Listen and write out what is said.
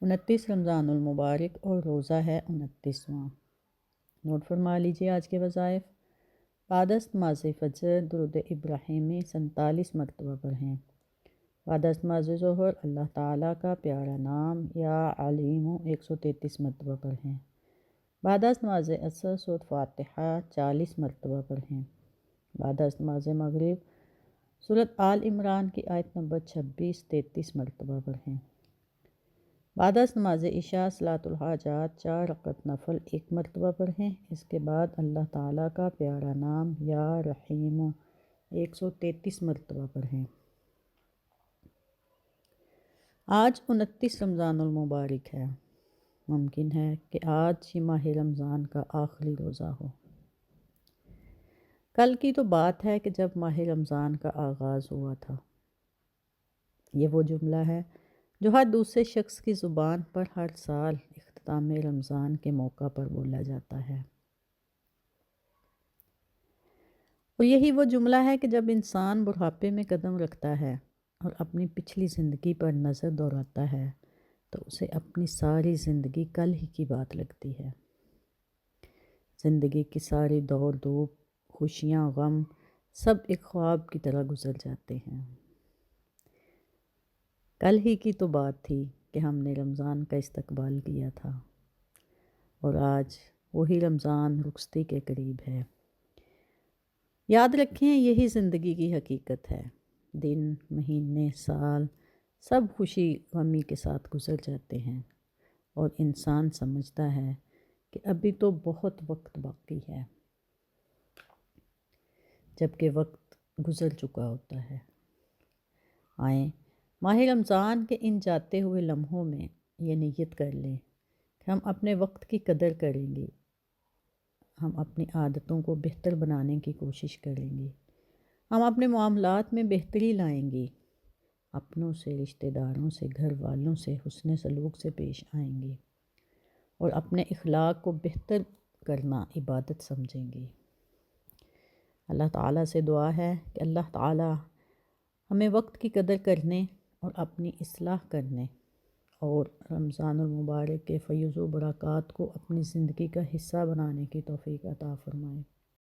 29 رمضان المبارک اور روزہ ہے 29واں۔ نوٹ فرما لیجیے آج کے وظائف۔ بعد از نماز فجر درود ابراہیمی 47 مرتبہ پڑھیں۔ بعد از نماز ظہر اللہ تعالیٰ کا پیارا نام یا علیم 133 مرتبہ پڑھیں۔ بعد از نماز عصر سورۃ فاتحہ 40 مرتبہ پڑھیں۔ بعد از نماز مغرب سورۃ آل عمران کی آیت نمبر 26 33 مرتبہ پڑھیں۔ بعد از نماز عشاء صلاۃ الحاجات 4 رکعت نفل 1 مرتبہ پڑھیں۔ اس کے بعد اللہ تعالیٰ کا پیارا نام یا رحیم 133 مرتبہ پڑھیں۔ آج 29 رمضان المبارک ہے۔ ممکن ہے کہ آج ہی ماہ رمضان کا آخری روزہ ہو۔ کل کی تو بات ہے کہ جب ماہ رمضان کا آغاز ہوا تھا۔ یہ وہ جملہ ہے جو ہر دوسرے شخص کی زبان پر ہر سال اختتام رمضان کے موقع پر بولا جاتا ہے۔ اور یہی وہ جملہ ہے کہ جب انسان بڑھاپے میں قدم رکھتا ہے اور اپنی پچھلی زندگی پر نظر دوڑاتا ہے تو اسے اپنی ساری زندگی کل ہی کی بات لگتی ہے۔ زندگی کی ساری دوڑ دھوپ، خوشیاں، غم سب ایک خواب کی طرح گزر جاتے ہیں۔ کل ہی کی تو بات تھی کہ ہم نے رمضان کا استقبال کیا تھا اور آج وہی رمضان رخصتی کے قریب ہے۔ یاد رکھیں یہی زندگی کی حقیقت ہے۔ دن، مہینے، سال سب خوشی غمی کے ساتھ گزر جاتے ہیں اور انسان سمجھتا ہے کہ ابھی تو بہت وقت باقی ہے، جبکہ وقت گزر چکا ہوتا ہے۔ آئیں ماہ رمضان کے ان جاتے ہوئے لمحوں میں یہ نیت کر لیں کہ ہم اپنے وقت کی قدر کریں گے، ہم اپنی عادتوں کو بہتر بنانے کی کوشش کریں گے، ہم اپنے معاملات میں بہتری لائیں گے، اپنوں سے، رشتہ داروں سے، گھر والوں سے حسن سلوک سے پیش آئیں گے اور اپنے اخلاق کو بہتر کرنا عبادت سمجھیں گے۔ اللہ تعالیٰ سے دعا ہے کہ اللہ تعالیٰ ہمیں وقت کی قدر کرنے اور اپنی اصلاح کرنے اور رمضان المبارک کے فیض و برکات کو اپنی زندگی کا حصہ بنانے کی توفیق عطا فرمائے۔